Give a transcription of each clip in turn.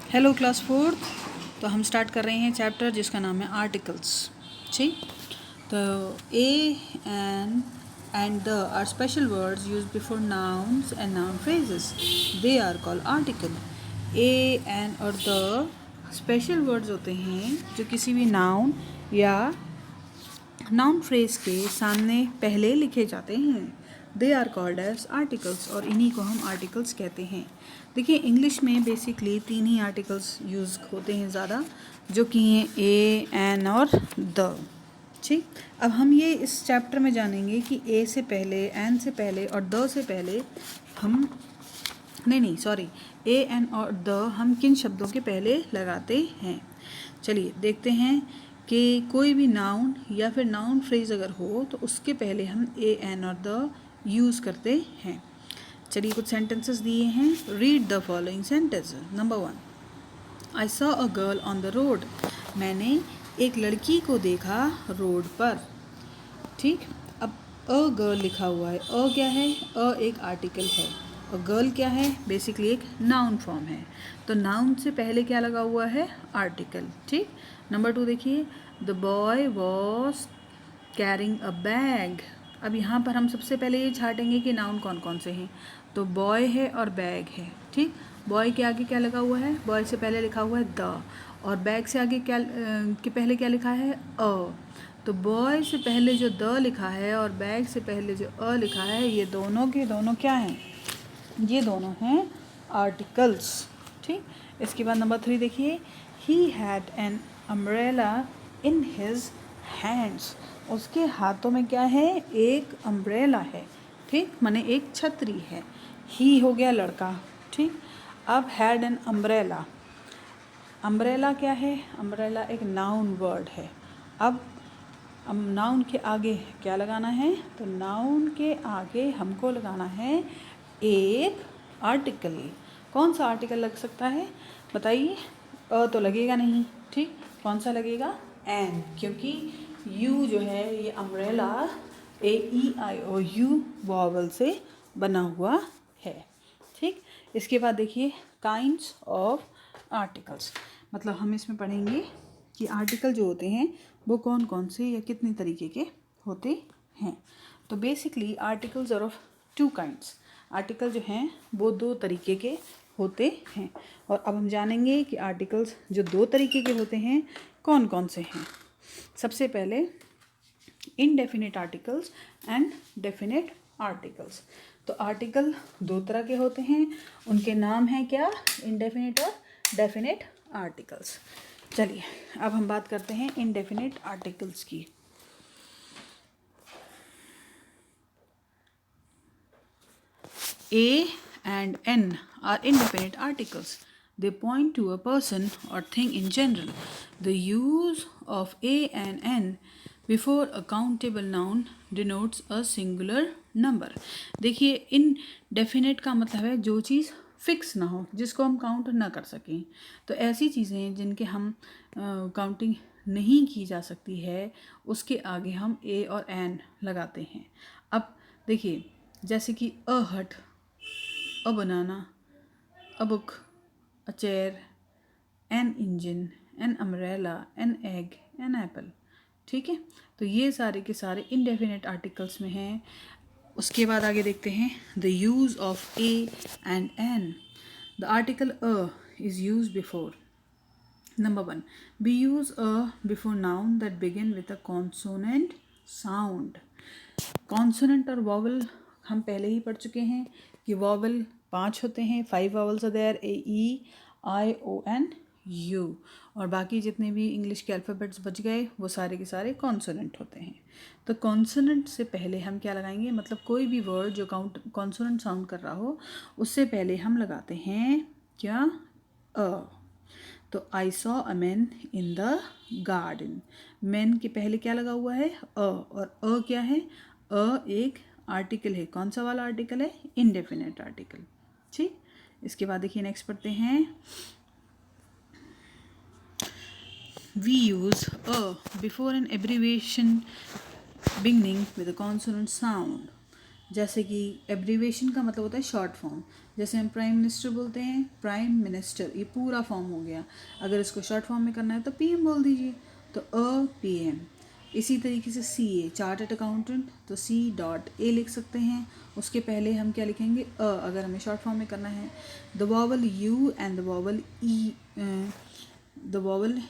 Hello class fourth. तो हम start कर रहे हैं चैप्टर जिसका नाम है आर्टिकल्स। ठीक, तो a and the are special words use before nouns and noun phrases. They are called article. A and और द स्पेशल वर्ड्स होते हैं जो किसी भी नाउन या नाउन फ्रेज के सामने पहले लिखे जाते हैं। They are called as articles और इन्हीं को हम आर्टिकल्स कहते हैं। देखिए इंग्लिश में बेसिकली 3 ही आर्टिकल्स यूज़ होते हैं ज़्यादा, जो कि हैं ए, एन और द। ठीक, अब हम ये इस चैप्टर में जानेंगे कि ए से पहले, एन से पहले और द से पहले हम ए, एन और द हम किन शब्दों के पहले लगाते हैं। चलिए देखते हैं कि कोई भी नाउन या फिर नाउन फ्रेज अगर हो तो उसके पहले हम ए, एन और द यूज़ करते हैं। चलिए कुछ सेंटेंसेस दिए हैं। Read the following sentence. Number 1, I saw a girl on the road. मैंने एक लड़की को देखा रोड पर। ठीक, अब अ गर्ल लिखा हुआ है। अ क्या है? अ एक आर्टिकल है और गर्ल क्या है? बेसिकली एक नाउन फॉर्म है। तो नाउन से पहले क्या लगा हुआ है? आर्टिकल। ठीक, नंबर 2 देखिए, the boy was carrying a bag. अब यहाँ पर हम सबसे पहले ये छाटेंगे कि नाउन कौन कौन से हैं। तो बॉय है और बैग है। ठीक, बॉय के आगे क्या लगा हुआ है? बॉय से पहले लिखा हुआ है द, और बैग से आगे क्या के पहले क्या लिखा है? अ। तो बॉय से पहले जो द लिखा है और बैग से पहले जो अ लिखा है, ये दोनों के दोनों क्या हैं? ये दोनों हैं आर्टिकल्स। ठीक, इसके बाद नंबर 3 देखिए, he had an umbrella in his hands. उसके हाथों में क्या है? एक अम्ब्रेला है। ठीक, माने एक छतरी है। ही हो गया लड़का। ठीक, अब हैड एन अम्ब्रेला। अम्ब्रेला क्या है? अम्ब्रेला एक नाउन वर्ड है। अब नाउन के आगे क्या लगाना है? तो नाउन के आगे हमको लगाना है एक आर्टिकल। कौन सा आर्टिकल लग सकता है बताइए? अ तो लगेगा नहीं। ठीक, कौन सा लगेगा? एन, क्योंकि यू जो है ये अम्ब्रेला AEIOU वॉवल से बना हुआ है। ठीक, इसके बाद देखिए काइंड्स ऑफ आर्टिकल्स। मतलब हम इसमें पढ़ेंगे कि आर्टिकल जो होते हैं वो कौन कौन से या कितने तरीके के होते हैं। तो basically articles are of 2 kinds. Article जो हैं वो 2 तरीके के होते हैं। और अब हम जानेंगे कि आर्टिकल्स जो 2 तरीके के होते हैं कौन कौन से हैं। सबसे पहले indefinite articles and definite articles. तो आर्टिकल 2 तरह के होते हैं, उनके नाम हैं क्या? इनडेफिनिट और डेफिनिट आर्टिकल्स। चलिए अब हम बात करते हैं इनडेफिनिट आर्टिकल्स की। A and N are indefinite articles. They point to a person or thing in general. The use of A and N before a countable noun denotes a singular number. देखिए indefinite का मतलब है जो चीज़ fix ना हो, जिसको हम count ना कर सकें। तो ऐसी चीज़ें हैं जिनके हम काउंटिंग नहीं की जा सकती है, उसके आगे हम ए और एन लगाते हैं। अब देखिए जैसे कि अ हट, a banana, a book, a chair, an engine, an umbrella, an egg, an apple। ठीक है, तो ये सारे के सारे इनडेफिनेट आर्टिकल्स में हैं। उसके बाद आगे देखते हैं the use of a and an. The article a is use before. Number 1, we use a before noun that begin with a consonant sound। Consonant और वॉवल हम पहले ही पढ़ चुके हैं कि वॉवल 5 होते हैं, 5 vowels are there, AEION U, और बाकी जितने भी इंग्लिश के अल्फ़ाबेट्स बच गए वो सारे के सारे कॉन्सोनेंट होते हैं। तो कॉन्सोनेंट से पहले हम क्या लगाएंगे? मतलब कोई भी वर्ड जो कॉन्सोनेंट साउंड कर रहा हो उससे पहले हम लगाते हैं क्या? अ। तो I saw a man in the garden. Man के पहले क्या लगा हुआ है? अ, और अ क्या है? अ एक आर्टिकल है। कौन सा वाला आर्टिकल है? Indefinite article. ठीक, इसके बाद देखिए नेक्स्ट पढ़ते हैं। We use a before an abbreviation beginning with a consonant sound. जैसे कि एब्रीवेशन का मतलब होता है शॉर्ट फॉर्म, जैसे हम प्राइम मिनिस्टर बोलते हैं प्राइम मिनिस्टर, ये पूरा फॉर्म हो गया। अगर इसको शॉर्ट फॉर्म में करना है तो पीएम बोल दीजिए, तो पीएम। इसी तरीके से सीए चार्टर्ड अकाउंटेंट, तो C.A लिख सकते हैं, उसके पहले हम क्या लिखेंगे अगर हमें शॉर्ट फॉर्म में करना है। The vowel you and the vowel E, the vowel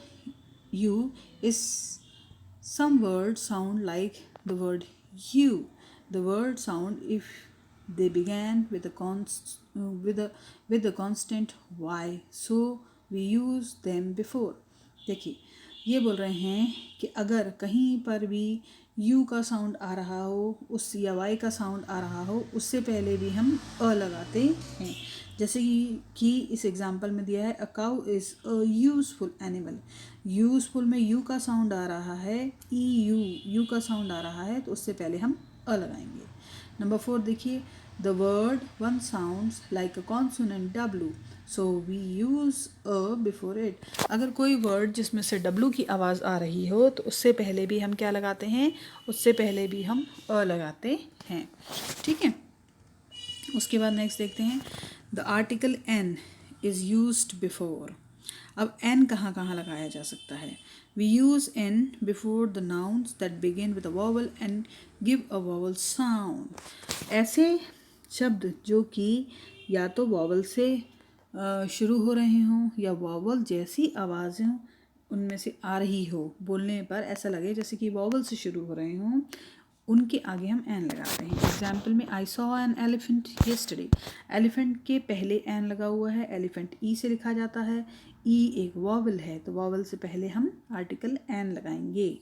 you is some words sound like the word you. The word sound if they began with the constant y. So we use them before. देखिए ये बोल रहे हैं कि अगर कहीं पर भी u का साउंड आ रहा हो उस या y का साउंड आ रहा हो उससे पहले भी हम लगाते हैं। जैसे कि इस एग्जाम्पल में दिया है a cow is a useful animal. Useful में यू का साउंड आ रहा है, यू का साउंड आ रहा है, तो उससे पहले हम लगाएंगे। नंबर 4 देखिए, the word one sounds like a consonant W, so we use before it. अगर कोई वर्ड जिसमें से W की आवाज़ आ रही हो तो उससे पहले भी हम क्या लगाते हैं, उससे पहले भी हम लगाते हैं। ठीक है, उसके बाद नेक्स्ट देखते हैं, the article an is used before. अब एन कहाँ कहाँ लगाया जा सकता है। We use an before the nouns that begin with a vowel and give a vowel sound. ऐसे शब्द जो कि या तो वॉवल से शुरू हो रहे हों या वॉवल जैसी आवाज़ें उनमें से आ रही हो, बोलने पर ऐसा लगे जैसे कि वॉवल से शुरू हो रहे हों, उनके आगे हम एन लगाते हैं। एग्जाम्पल में I saw an elephant yesterday, elephant के पहले एन लगा हुआ है, एलिफेंट ई से लिखा जाता है, ई एक वॉवल है तो वॉवल से पहले हम आर्टिकल एन लगाएंगे।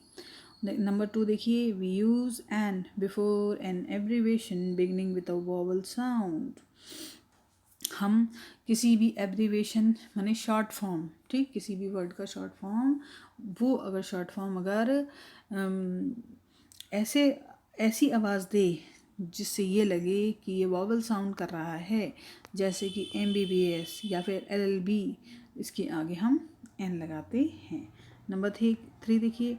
नंबर 2 देखिए, we use an before an abbreviation beginning with a vowel sound. हम किसी भी एब्रीवेशन माने शॉर्ट फॉर्म, ठीक, किसी भी वर्ड का शॉर्ट फॉर्म, वो अगर शॉर्ट फॉर्म अगर ऐसी आवाज़ दे जिससे ये लगे कि ये वॉवल साउंड कर रहा है, जैसे कि MBBS या फिर LLB, इसके आगे हम एन लगाते हैं। नंबर 3 देखिए,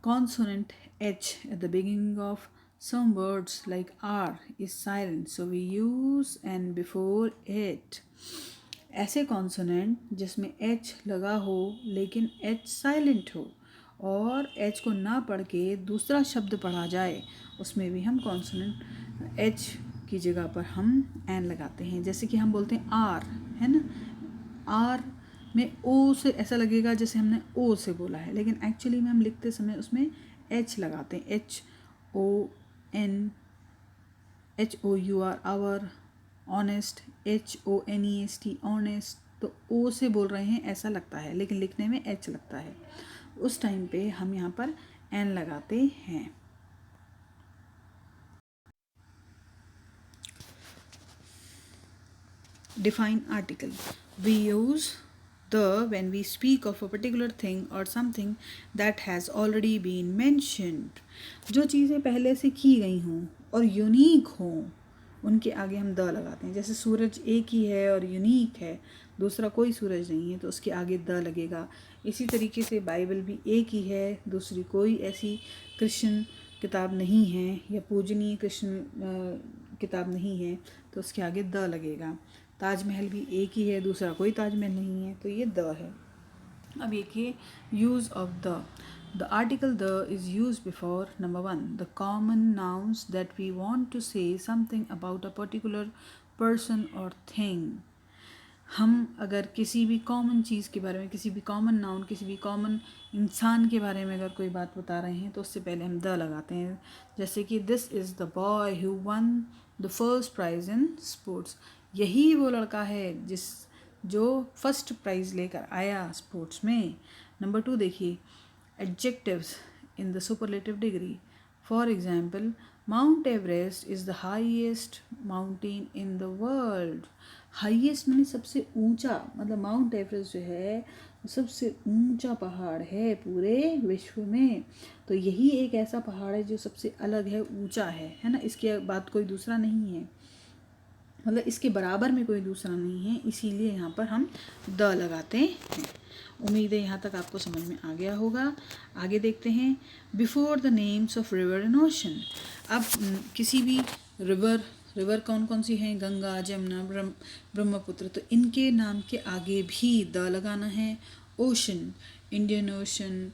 consonant H at the beginning of some words like R is silent, so we use N before it. ऐसे कॉन्सोनेंट जिसमें H लगा हो लेकिन H साइलेंट हो और H को ना पढ़ के दूसरा शब्द पढ़ा जाए, उसमें भी हम कॉन्सोनेंट H की जगह पर हम N लगाते हैं। जैसे कि हम बोलते हैं R, है ना, R में O से ऐसा लगेगा जैसे हमने O से बोला है, लेकिन एक्चुअली में हम लिखते समय उसमें H लगाते हैं, HOUR, hour, honest, HONEST, honest, तो O से बोल रहे हैं ऐसा लगता है लेकिन लिखने में H लगता है, उस टाइम पे हम यहाँ पर N लगाते हैं। Define article. We use the when we speak of a particular thing or something that has already been mentioned. जो चीज़ें पहले से की गई हों और यूनिक हों उनके आगे हम द लगाते हैं। जैसे सूरज एक ही है और यूनिक है, दूसरा कोई सूरज नहीं है, तो उसके आगे द लगेगा। इसी तरीके से बाइबल भी एक ही है, दूसरी कोई ऐसी क्रिश्चियन किताब नहीं है या पूजनीय क्रिश्चियन किताब नहीं है, तो उसके आगे द लगेगा। ताजमहल भी एक ही है, दूसरा कोई ताजमहल नहीं है, तो ये द है। अब देखिए, use of the article the is use before number 1 the common nouns that we want to say something about a particular person और थिंग। हम अगर किसी भी कॉमन चीज़ के बारे में, किसी भी कॉमन नाउन, किसी भी कॉमन इंसान के बारे में अगर कोई बात बता रहे हैं तो उससे पहले हम द लगाते हैं। जैसे कि this is the boy who one the first prize in sports, यही वो लड़का है जो फर्स्ट प्राइज़ लेकर आया स्पोर्ट्स में। नंबर 2 देखिए, adjectives in the superlative degree. For example, mount Everest is the highest mountain in the world. Highest माने सबसे ऊंचा, मतलब माउंट एवरेस्ट जो है सबसे ऊंचा पहाड़ है पूरे विश्व में, तो यही एक ऐसा पहाड़ है जो सबसे अलग है, ऊंचा है ना, इसके बाद कोई दूसरा नहीं है, मतलब इसके बराबर में कोई दूसरा नहीं है, इसीलिए यहाँ पर हम द लगाते हैं। उम्मीद है यहाँ तक आपको समझ में आ गया होगा। आगे देखते हैं, before the names of river and ocean. अब किसी भी रिवर कौन कौन सी हैं? गंगा, जमुना, ब्रह्मपुत्र। तो इनके नाम के आगे भी द लगाना है। Ocean, Indian ocean,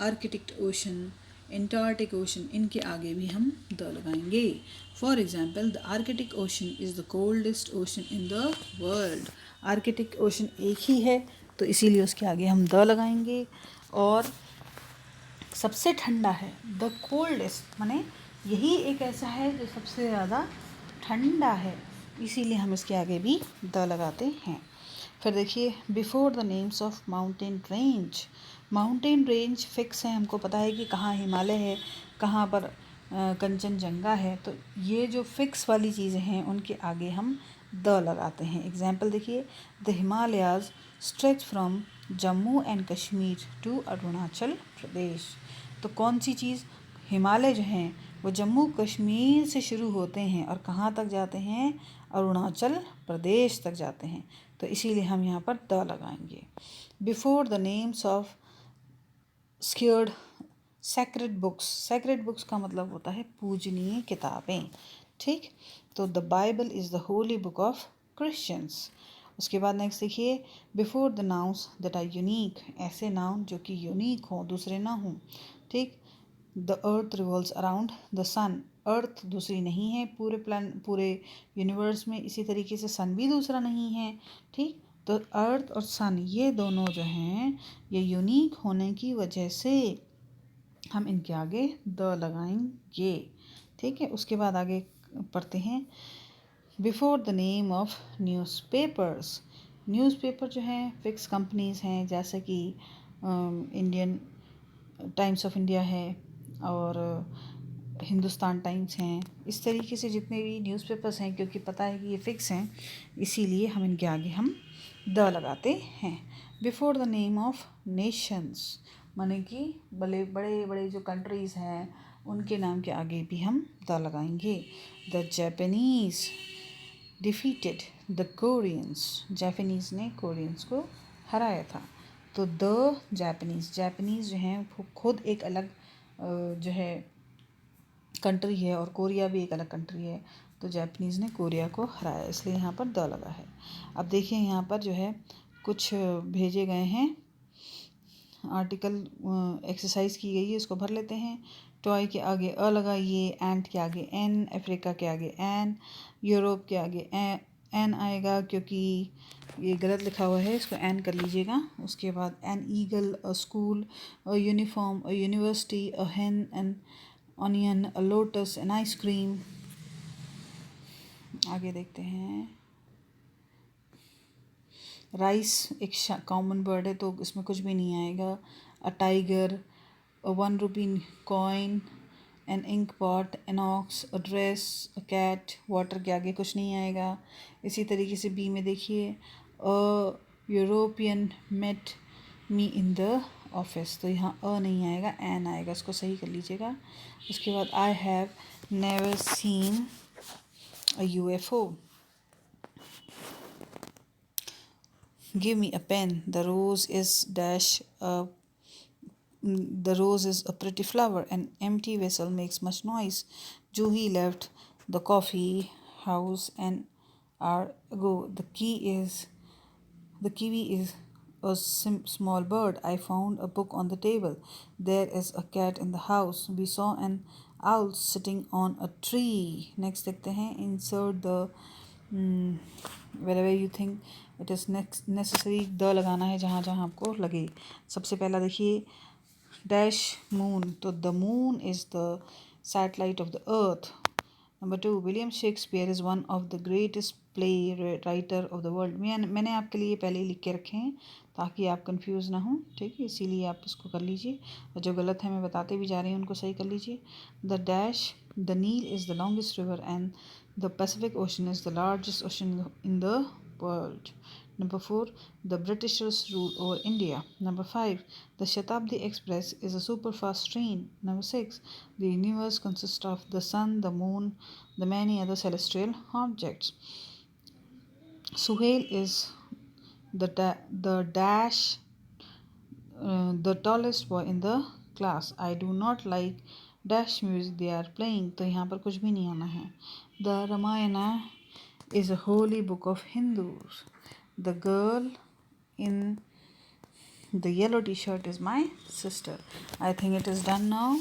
Arctic ocean, Antarctic ocean, इनके आगे भी हम द लगाएंगे। For example, the Arctic ocean is the coldest ocean in the world. Arctic ocean एक ही है, तो इसीलिए उसके आगे हम द लगाएंगे। और सबसे ठंडा है, द कोल्डेस्ट, माने यही एक ऐसा है जो सबसे ज़्यादा ठंडा है, इसीलिए हम इसके आगे भी द लगाते हैं। फिर देखिए, before the names of mountain range. Mountain range fix है, हमको पता है कि कहाँ हिमालय है, कहाँ पर कंचनजंगा है। तो ये जो फिक्स वाली चीज़ें हैं उनके आगे हम द लगाते हैं। एग्जाम्पल देखिए, the Himalayas stretch from Jammu and Kashmir to Arunachal Pradesh. तो कौन सी चीज़? हिमालय जो हैं वो जम्मू कश्मीर से शुरू होते हैं और कहाँ तक जाते हैं? अरुणाचल प्रदेश तक जाते हैं। तो इसीलिए हम यहाँ पर द लगाएंगे। Before the names of secured sacred books. Sacred books का मतलब होता है पूजनीय किताबें, ठीक। तो the Bible is the holy book of Christians. उसके बाद नेक्स्ट देखिए, before the nouns that are unique. ऐसे नाउन जो कि यूनिक हों, दूसरे ना हों, ठीक। The earth revolves around the sun. Earth दूसरी नहीं है पूरे यूनिवर्स में, इसी तरीके से सन भी दूसरा नहीं है, ठीक। तो अर्थ और सन ये दोनों जो हैं ये यूनिक होने की वजह से हम इनके आगे द लगाएंगे, ठीक है। उसके बाद आगे पढ़ते हैं, before the name of newspapers. Newspaper जो हैं फिक्स कंपनीज हैं, जैसे कि इंडियन टाइम्स ऑफ इंडिया है और हिंदुस्तान टाइम्स हैं। इस तरीके से जितने भी न्यूज़पेपर्स हैं, क्योंकि पता है कि ये फ़िक्स हैं, इसीलिए हम इनके आगे हम द लगाते हैं। Before the name of Nations, माने कि बड़े बड़े जो कंट्रीज़ हैं उनके नाम के आगे भी हम द लगाएंगे। The Japanese defeated the Koreans. Japanese ने कोरियंस को हराया था। तो द जापानीज़ जो हैं वो खुद एक अलग जो है कंट्री है और कोरिया भी एक अलग कंट्री है। तो जापानीज़ ने कोरिया को हराया, इसलिए यहाँ पर द लगा है। अब देखिए यहाँ पर जो है कुछ भेजे गए हैं आर्टिकल, एक्सरसाइज की गई है, इसको भर लेते हैं। टॉय के आगे अ लगाइए, एंट के आगे एन, अफ्रीका के आगे एन, यूरोप के आगे एन आएगा क्योंकि ये गलत लिखा हुआ है, इसको एन कर लीजिएगा। उसके बाद an eagle, a school, a uniform, a university, a hen, an onion, a lotus, an ice cream. आगे देखते हैं, राइस एक कॉमन वर्ड है तो इसमें कुछ भी नहीं आएगा। A tiger, a 1 rupee coin, an ink pot, an ox, a dress, a cat. Water के आगे कुछ नहीं आएगा। इसी तरीके से बी में देखिए, a European met me in the office. तो यहाँ अ नहीं आएगा, एन आएगा, इसको सही कर लीजिएगा। उसके बाद I have never seen a UFO। Give me a pen. The rose is a pretty flower. An empty vessel makes much noise. Juhi left the coffee house an hour ago. The kiwi is a small bird. I found a book on the table. There is a cat in the house. We saw an owl sitting on a tree. Next देखते हैं, insert the wherever you think it is necessary। The लगाना है जहाँ जहाँ आपको लगे। सबसे पहला देखिए, डैश मून। तो the moon is the satellite of the earth. Number 2, William Shakespeare is one of the greatest play writer of the world. मैंने आपके लिए पहले ही लिख के रखे हैं ताकि आप कंफ्यूज ना हों, ठीक है, इसीलिए आप इसको कर लीजिए। और जो गलत है मैं बताते भी जा रही हूँ उनको सही कर लीजिए। The dash, the Nile is the longest river and the Pacific Ocean is the largest ocean in the world. Number 4, the Britishers rule over India. Number 5, the Shatabdi Express is a super fast train. Number 6, the universe consists of the sun, the moon, the many other celestial objects. Suhail is the dash, the tallest boy in the class. I do not like dash music they are playing. तो यहाँ पर कुछ भी नहीं आना है। The Ramayana is a holy book of Hindus. The girl in the yellow t-shirt is my sister. I think it is done now.